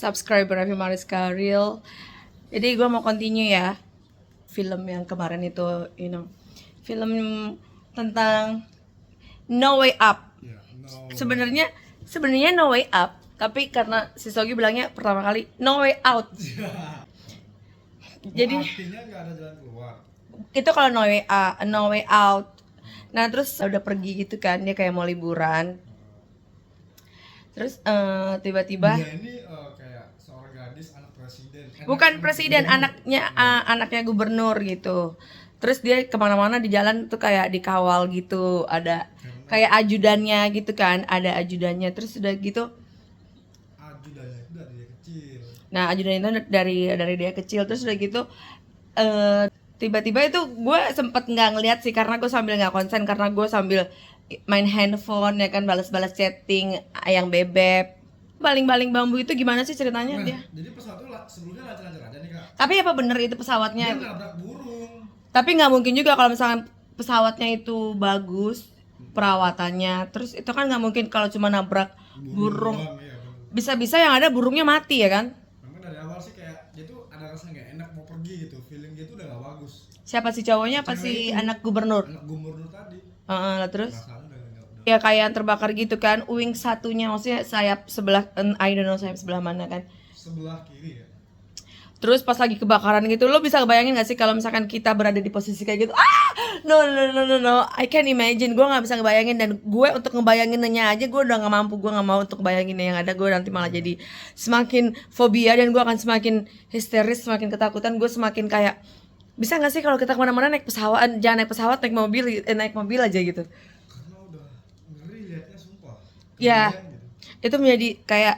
subscriber Raffi Mariska Real. Jadi gue mau continue ya film yang kemarin itu, film tentang No Way Up. Sebenarnya No Way Up, tapi karena si Sogi bilangnya pertama kali No Way Out. Jadi artinya nggak ada jalan keluar. Itu kalau no way out. Nah terus udah pergi gitu kan, dia kayak mau liburan. Terus tiba-tiba Dia ini kayak seorang gadis anak presiden. bukan presiden, anaknya gubernur gitu. Terus dia kemana-mana di jalan tuh kayak dikawal gitu, ada kayak ajudannya gitu kan, ada ajudannya. Terus udah gitu, ajudannya itu dari dia kecil. nah ajudannya itu dari dia kecil. Terus udah gitu tiba-tiba itu gue sempet nggak ngeliat sih, karena gue sambil nggak konsen, karena gue sambil main handphone ya kan, balas-balas chatting yang bebek. Baling-baling bambu itu gimana sih ceritanya dia? Jadi pesawat itu sebelumnya lancar-lancar aja nih kak. Tapi apa bener itu pesawatnya? Dia nabrak burung. Tapi nggak mungkin juga kalau misalkan pesawatnya itu bagus perawatannya, terus itu kan nggak mungkin kalau cuma nabrak burung. Doang, iya, bener. Bisa-bisa yang ada burungnya mati ya kan? Memang dari awal sih kayak dia tuh ada rasa nggak enak mau pergi gitu, feeling dia tuh udah nggak bagus. Siapa sih cowoknya? Apa Cewek si itu, anak gubernur? anak gubernur tadi. Terus Rasanya udah ya kayak yang terbakar gitu kan, wing satunya, maksudnya sayap sebelah, I don't know sayap sebelah mana kan. sebelah kiri ya. Terus pas lagi kebakaran gitu, lo bisa bayangin gak sih kalau misalkan kita berada di posisi kayak gitu? No, I can't imagine. Gue gak bisa ngebayangin, dan gue untuk ngebayanginnya aja gue udah gak mampu. Gue gak mau untuk ngebayangin yang ada, gue nanti malah jadi semakin fobia, dan gue akan semakin histeris, semakin ketakutan. Gue semakin kayak, bisa gak sih kalau kita kemana-mana naik pesawat, jangan naik pesawat, naik mobil aja gitu. Karena udah ngeri liatnya sumpah. Ya, Kebayang gitu. itu menjadi kayak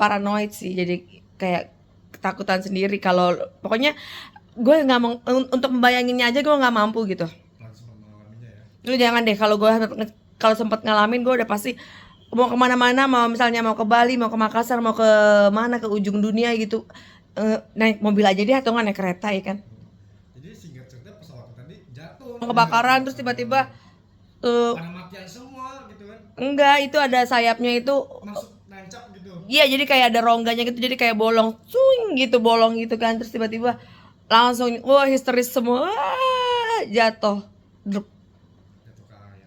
paranoid sih, jadi kayak ketakutan sendiri. Kalau pokoknya gue nggak mau, untuk membayanginnya aja gue nggak mampu gitu. Langsung mengalaminya ya. Lu jangan deh, kalau sempat ngalamin gue udah pasti mau kemana-mana, mau misalnya mau ke Bali, mau ke Makassar, mau ke mana, ke ujung dunia gitu, naik mobil aja deh, atau nggak naik kereta ya kan. Jadi singkat cerita pesawat tadi jatuh. Kebakaran terus tiba-tiba Pada matian semua gitu kan. enggak, itu ada sayapnya itu. Masuk nancap gitu. Iya, jadi kayak ada rongganya gitu, jadi kayak bolong, bolong gitu kan. Terus tiba-tiba langsung, wah histeris semua, jatuh, Drup. Jatuh ke air.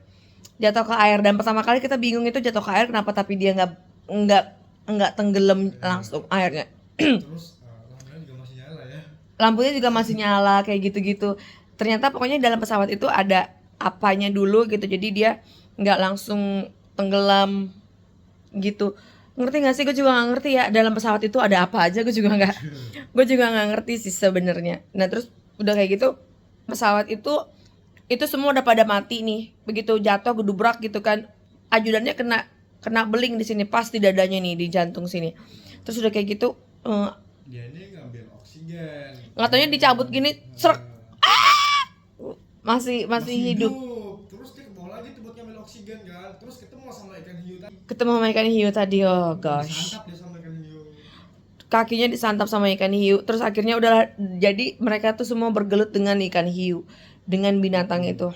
Jatuh ke air. Dan pertama kali kita bingung itu jatuh ke air kenapa, tapi dia nggak tenggelam langsung airnya. Terus lampunya juga masih nyala ya. Lampunya juga masih nyala kayak gitu-gitu. Ternyata pokoknya dalam pesawat itu ada apanya dulu gitu, jadi dia nggak langsung tenggelam gitu. Ngerti gak sih? Gue juga gak ngerti ya, dalam pesawat itu ada apa aja, gue juga nggak ngerti sih sebenarnya. Nah terus udah kayak gitu, pesawat itu semua udah pada mati nih. Begitu jatuh gedubrak gitu kan, ajudannya kena beling di sini, pas di dadanya nih, di jantung sini. Terus udah kayak gitu Dia ini ngambil oksigen. nggak taunya dicabut gini, serak, masih hidup. Terus dia ke bawah lagi tuh buat ngambil oksigen kan. Terus ketemu sama ikan hiu tadi. Ketemu sama ikan hiu tadi, oh gosh. Disantap dia sama ikan hiu. Kakinya disantap sama ikan hiu. Terus akhirnya udah, jadi mereka tuh semua bergelut dengan ikan hiu, dengan binatang itu.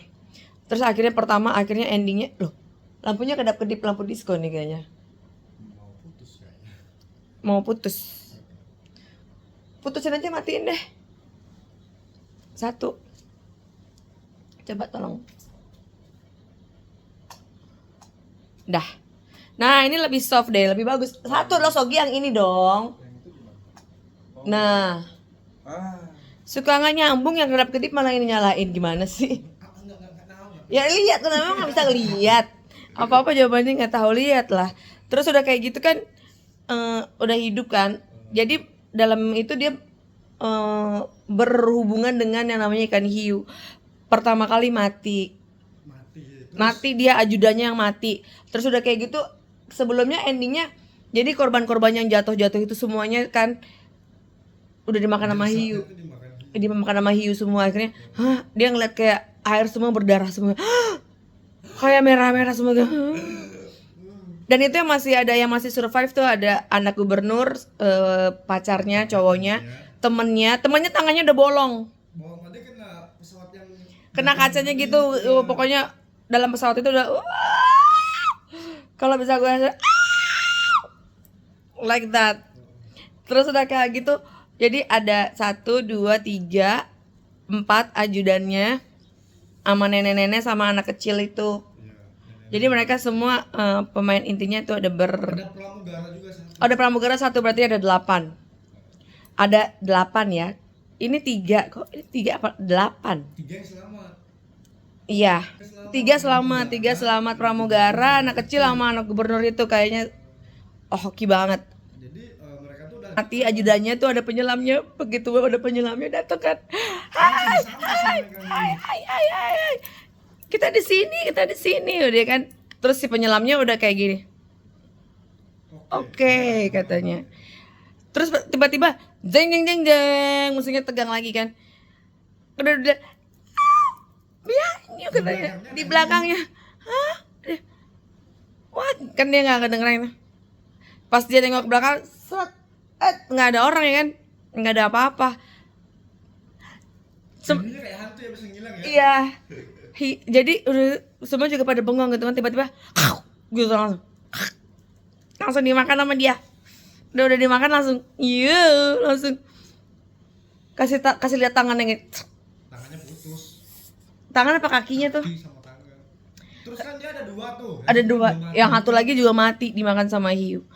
Terus akhirnya endingnya, loh, lampunya kedap-kedip, lampu disco nih kayaknya. Mau putus kayaknya. Mau putus. Putusin aja, matiin deh. 1. Coba tolong. Dah. Nah, ini lebih soft deh, lebih bagus. 1 loh Sogi, yang ini dong. Yang itu gimana? Nah, Ah. suka nggak nyambung, yang kedap-kedip malah ini nyalain, gimana sih? Enggak tahu Ya ya. lihat, kenapa nggak bisa lihat? Apa-apa jawabannya nggak tahu, lihat lah. Terus udah kayak gitu kan, udah hidup kan. Jadi dalam itu dia berhubungan dengan yang namanya ikan hiu. Pertama kali mati. Mati dia, ajudannya yang mati. Terus udah kayak gitu, sebelumnya endingnya, jadi korban-korban yang jatuh-jatuh itu semuanya kan udah dimakan sama hiu. Dimakan sama hiu semua. Akhirnya dia ngeliat kayak air semua berdarah semua, kayak merah-merah semua. Dan itu yang masih survive tuh ada anak gubernur, pacarnya, cowoknya, temennya tangannya udah bolong, tadi kena pesawat yang kena kacanya gitu. Pokoknya dalam pesawat itu udah kalau bisa gue like that. Terus udah kayak gitu, jadi ada 1, 2, 3, 4 ajudannya sama nenek-nenek sama anak kecil itu. Iya. Jadi mereka semua pemain intinya itu ada Ada pramugara juga satu. ada pramugara 1, berarti ada 8. Ada 8 ya. Ini 3 kok? Ini 3 apa? 8. 3 yang selamat. Iya. 3 selamat pramugara, anak kecil sama anak gubernur itu kayaknya hoki banget. Jadi mereka tuh udah Mati ajudannya tuh ada penyelamnya, begitu ada penyelamnya datang kan. Hai, hai. Kita di sini udah kan. Terus si penyelamnya udah kayak gini. Oke, katanya. Terus tiba-tiba jeng, musiknya tegang lagi kan. Udah biar katanya di belakangnya. Hah? What? Kan dia nggak kedengeran. Pas dia tengok ke belakang, nggak ada orang ya kan, nggak ada apa-apa. Jadinya kayak hantu ya bisa ngilang ya. Iya. Jadi udah semua juga pada bengong gitu kan, tiba-tiba gitu langsung dimakan sama dia. Udah dimakan langsung, iya langsung kasih lihat tangannya gitu. Tangannya putus. Tangan apa kakinya tuh? Kaki sama tangan. Terus kan dia ada 2 tuh. Ada 2. Yang satu lagi juga mati dimakan sama hiu.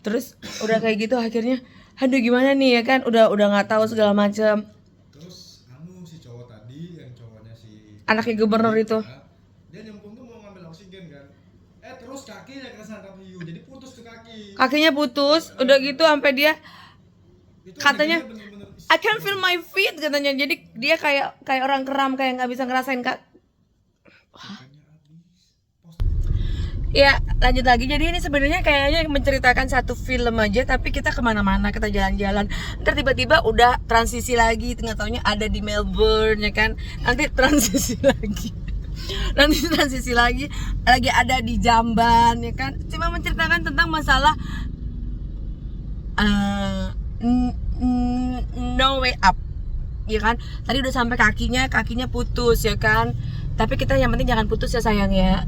Terus udah kayak gitu akhirnya, aduh gimana nih ya kan, udah nggak tahu segala macam. Terus si cowok tadi yang cowoknya si Anaknya gubernur itu. dia nyemplung tuh mau ngambil oksigen kan. Terus kakinya kesangkap hiu. Jadi putus tuh kaki. Kakinya putus, udah gitu sampai dia Itu katanya bener-bener I can feel my feet katanya. Jadi dia kayak orang kram, kayak nggak bisa ngerasain kak. Ya lanjut lagi. Jadi ini sebenarnya kayaknya menceritakan satu film aja, tapi kita kemana-mana, kita jalan-jalan. Ntar tiba-tiba udah transisi lagi, nggak taunya ada di Melbourne ya kan. Nanti transisi lagi ada di Jamban ya kan. Cuma menceritakan tentang masalah no way up ya kan. Tadi udah sampai kakinya putus ya kan, tapi kita yang penting jangan putus ya sayang ya.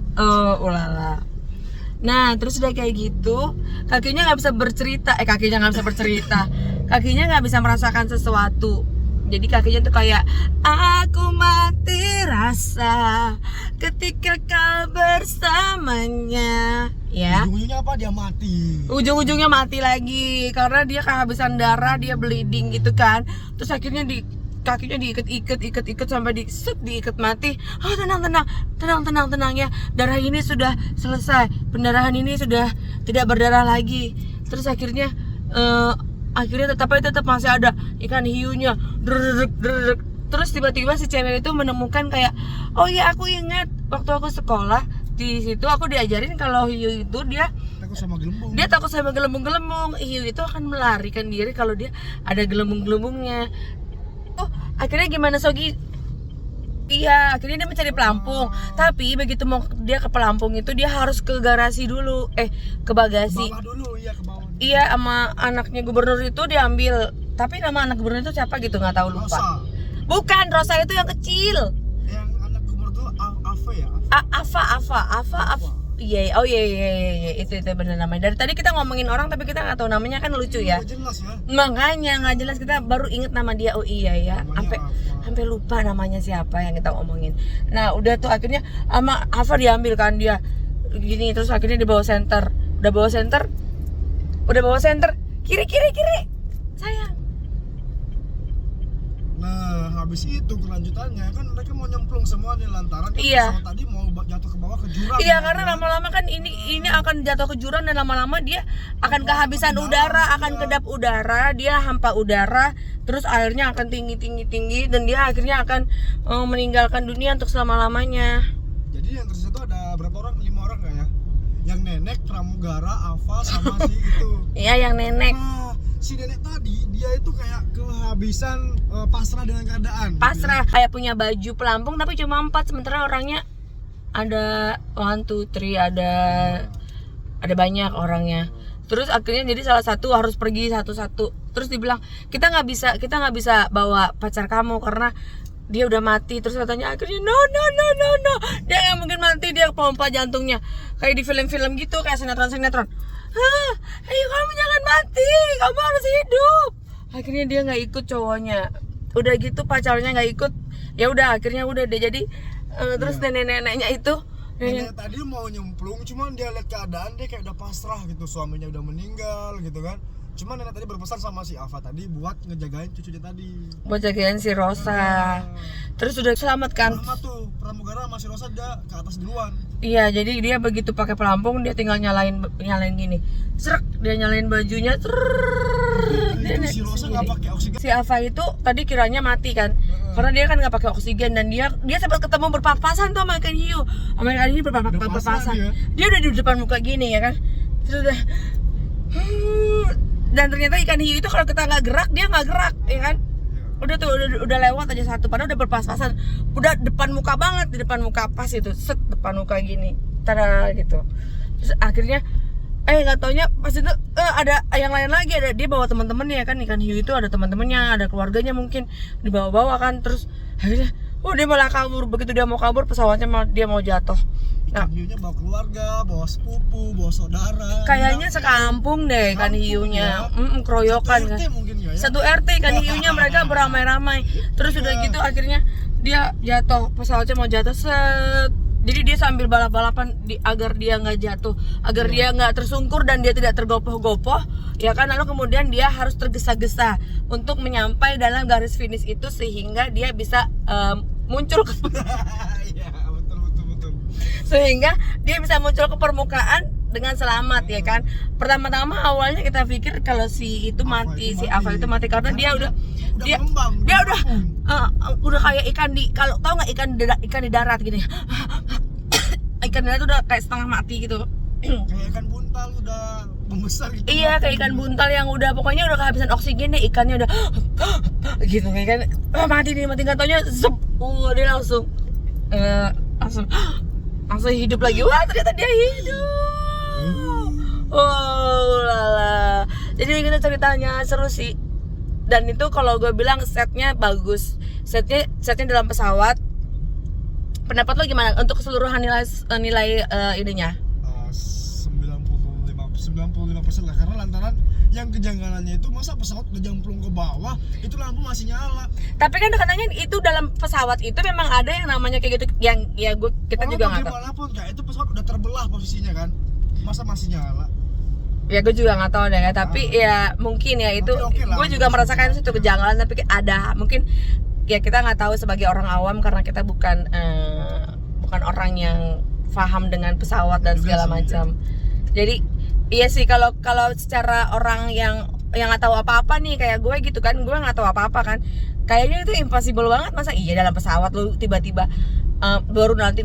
Ulala. Nah terus udah kayak gitu kakinya nggak bisa bercerita, kakinya nggak bisa merasakan sesuatu. Jadi kakinya tuh kayak aku mati rasa ketika kau bersamanya ya. Ujung-ujungnya apa? Dia mati. Ujung-ujungnya mati lagi karena dia kehabisan darah, dia bleeding gitu kan. Terus akhirnya kakinya diikat sampai diikat mati. Oh tenang ya. Darah ini sudah selesai. Pendarahan ini sudah tidak berdarah lagi. Terus akhirnya tetap masih ada ikan hiunya. Terus tiba-tiba si cewek itu menemukan kayak, oh iya aku ingat waktu aku sekolah di situ aku diajarin kalau hiu itu dia takut sama gelembung. Hiu itu akan melarikan diri kalau dia ada gelembung-gelembungnya. Akhirnya gimana Sogi? Iya, akhirnya dia mencari pelampung. Tapi begitu mau dia ke pelampung itu dia harus ke garasi dulu, ke bagasi. Bawah dulu, iya ke bawah. Iya, sama anaknya gubernur itu diambil. Tapi nama anak gubernur itu siapa gitu nggak tahu, lupa. Rosa. Bukan, Rosa itu yang kecil. Yang anak gubernur itu Ava ya? Ava. Iya, oh iya, itu benar namanya. Dari tadi kita ngomongin orang tapi kita nggak tahu namanya, kan lucu ya. Nggak jelas ya. Makanya nggak jelas, kita baru inget nama dia. Oh iya ya, sampai lupa namanya siapa yang kita omongin. Nah udah tuh akhirnya sama Ava diambil kan dia gini, terus akhirnya dibawa center. Udah bawa center kiri sayang. Nah habis itu kelanjutannya kan mereka mau nyemplung semua nih lantaran Iya. pesawat tadi mau jatuh ke bawah ke jurang. Iya, karena lama-lama kan ini akan jatuh ke jurang dan lama-lama dia akan kehabisan udara, akan kedap udara, dia hampa udara, terus airnya akan tinggi dan dia akhirnya akan meninggalkan dunia untuk selama-lamanya. Jadi yang tersisa itu ada berapa orang? 5 orang nggak ya? Yang nenek, pramugara, Ava sama si itu. Iya, yang nenek. Nah, si nenek tadi dia itu kayak kehabisan pasrah dengan keadaan. Pasrah, kayak punya baju pelampung tapi cuma 4, sementara orangnya ada 1, 2, 3, ada banyak orangnya. Terus akhirnya jadi salah satu harus pergi satu-satu. Terus dibilang kita nggak bisa bawa pacar kamu karena dia udah mati. Terus katanya akhirnya no, dia nggak mungkin mati, dia pompa jantungnya kayak di film-film gitu, kayak sinetron. "Hah, ayo kamu jangan mati, kamu harus hidup." Akhirnya dia nggak ikut cowoknya. Udah gitu pacarnya nggak ikut. Ya udah akhirnya udah deh. Jadi terus nenek-neneknya itu Nenek tadi mau nyemplung, cuman dia lihat keadaan dia kayak udah pasrah gitu, suaminya udah meninggal gitu kan. Cuman nenek tadi berpesan sama si Alfa tadi buat ngejagain cucunya tadi. buat jagain si Rosa. Terus udah selamatkan. Sama tuh pramugara sama si Rosa dia ke atas duluan. Iya, jadi dia begitu pakai pelampung dia tinggal nyalain gini. Srek, dia nyalain bajunya. Dia Itu naik si Rosa sendiri. nggak pakai oksigen. Si Alfa itu tadi kiranya mati kan, karena dia kan nggak pakai oksigen dan dia sempat ketemu berpapasan tuh sama ikan hiu. Sama ikan hiu berpapasan. Dia udah di depan muka gini ya kan, terus udah dan ternyata ikan hiu itu kalau kita nggak gerak dia nggak gerak ya kan. Udah tuh udah lewat aja satu, padahal udah berpapasan, udah depan muka banget, di depan muka pas itu, set depan muka gini, tada gitu. Terus akhirnya nggak taunya pas itu ada yang lain lagi, ada dia bawa teman-temannya kan, ikan hiu itu ada teman-temannya, ada keluarganya mungkin dibawa-bawa kan. Terus akhirnya dia malah kabur. Begitu dia mau kabur pesawatnya dia mau jatuh. Nah, Ikan hiunya bawa keluarga, bawa sepupu, bawa saudara. kayaknya sekampung deh ikan Kampung, hiunya, ya. keroyokan kan. RT mungkin ya. Satu RT ikan hiunya, mereka beramai-ramai. Terus udah gitu akhirnya dia jatuh, pesawatnya mau jatuh set. Jadi dia sambil balap-balapan agar dia nggak jatuh, agar dia nggak tersungkur dan dia tidak tergopoh-gopoh, ya kan. Lalu kemudian dia harus tergesa-gesa untuk menyampai dalam garis finish itu sehingga dia bisa muncul ke Iya, betul. sehingga dia bisa muncul ke permukaan dengan selamat ya kan. Pertama-tama awalnya kita pikir kalau si itu mati, si Alfa itu mati karena dia udah mengembang, dia udah kayak ikan di, kalau tahu nggak ikan di darat gini. Ikan di darat udah kayak setengah mati gitu. kayak ikan buntal udah membesar gitu. Iya, kayak ikan buntal yang udah pokoknya udah kehabisan oksigen deh, ikannya udah gitu kayak kan mati nggak taunya zep, dia langsung langsung hidup lagi. Wah, ternyata dia hidup. Oh lala. Jadi gitu ceritanya, seru sih. Dan itu kalau gue bilang setnya bagus. Setnya dalam pesawat. Pendapat lo gimana untuk keseluruhan nilai ininya? 95% lah, karena lantaran yang kejanggalannya itu masa pesawat udah jemplung ke bawah itu lampu masih nyala. Tapi kan katanya itu dalam pesawat itu memang ada yang namanya kayak gitu, yang ya kita juga nggak tahu. Walaupun kayak itu pesawat udah terbelah posisinya kan, masa masih nyala? Ya gue juga nggak tahu deh ya, tapi ya mungkin ya itu oke lah, gue juga merasakan itu kejanggalan, tapi ada mungkin ya kita nggak tahu sebagai orang awam karena kita bukan orang yang paham dengan pesawat dan segala macam. Jadi iya sih, kalau secara orang yang nggak tahu apa-apa nih kayak gue gitu kan, gue nggak tahu apa-apa kan, kayaknya itu impossible banget. Masa iya dalam pesawat lu tiba-tiba baru nanti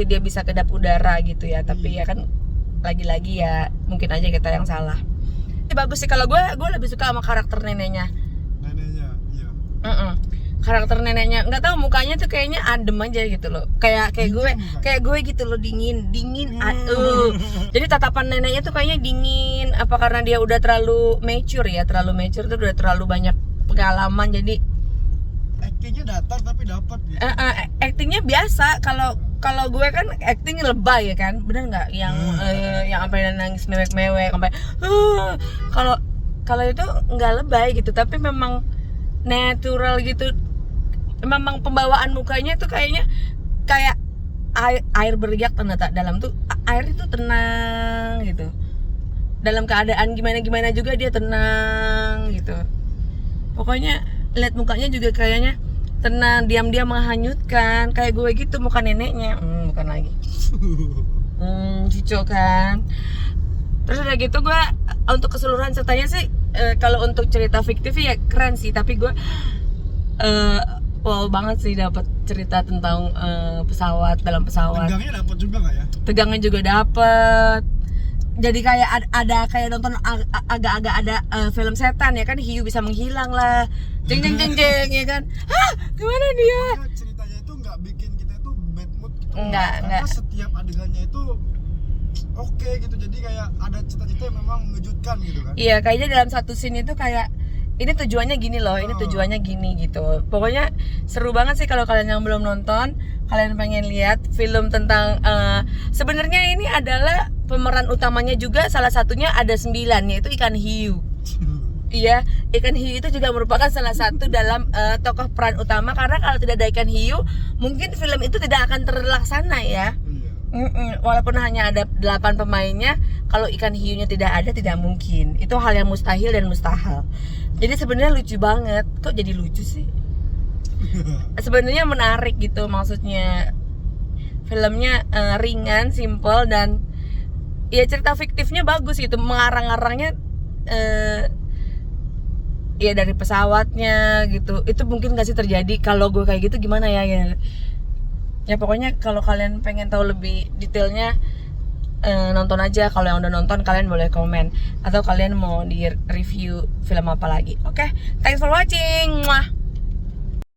dia bisa kedap udara gitu ya. Tapi ya kan lagi-lagi ya mungkin aja kita yang salah. Bagus sih, kalau gue lebih suka sama karakter neneknya. Iya. Karakter neneknya nggak tahu, mukanya tuh kayaknya adem aja gitu loh, kayak gue gitu loh, dingin. Jadi tatapan neneknya tuh kayaknya dingin, apa karena dia udah terlalu mature tuh, udah terlalu banyak pengalaman. Jadi Actingnya datar tapi dapat gitu. actingnya biasa. Kalau gue kan acting lebay ya kan, bener nggak, yang sampai nangis mewek sampai kalau itu nggak lebay gitu, tapi memang natural gitu. Memang pembawaan mukanya tuh kayaknya kayak air beriak, ternyata dalam tuh air itu tenang gitu. Dalam keadaan gimana juga dia tenang gitu. Pokoknya lihat mukanya juga kayaknya tenang, diam-diam menghanyutkan, kayak gue gitu muka neneknya. Bukan lagi. Cucu kan. Terus udah gitu gue untuk keseluruhan ceritanya sih kalau untuk cerita fiktif ya keren sih, tapi gue wow banget sih dapat cerita tentang dalam pesawat. Tegangnya dapat juga nggak ya? Tegangnya juga dapat. Jadi kayak ada kayak nonton agak-agak ada film setan ya kan, hiu bisa menghilang lah, jeng ya kan. Hah, gimana dia? Karena ceritanya itu nggak bikin kita itu bad mood gitu. Enggak. Karena setiap adegannya itu oke gitu, jadi kayak ada cita-cita yang memang mengejutkan gitu kan. Iya, kayaknya dalam satu scene itu kayak ini tujuannya gini loh, ini tujuannya gini gitu. Pokoknya seru banget sih kalau kalian yang belum nonton, kalian pengen lihat film tentang sebenarnya ini adalah pemeran utamanya juga salah satunya ada 9, yaitu ikan hiu. Iya, ikan hiu itu juga merupakan salah satu dalam tokoh peran utama, karena kalau tidak ada ikan hiu mungkin film itu tidak akan terlaksana ya. Iya. Walaupun hanya ada 8 pemainnya, kalau ikan hiunya tidak ada tidak mungkin. Itu hal yang mustahil dan mustahil. Jadi sebenarnya lucu banget. Kok jadi lucu sih? Sebenarnya menarik gitu, maksudnya filmnya ringan, simple, dan ya cerita fiktifnya bagus gitu, mengarang-arangnya ya dari pesawatnya gitu. Itu mungkin gak sih terjadi? Kalau gue kayak gitu gimana ya? Ya pokoknya kalau kalian pengen tahu lebih detailnya, nonton aja. Kalau yang udah nonton kalian boleh komen, atau kalian mau di review film apa lagi. Oke, thanks for watching. Mwah.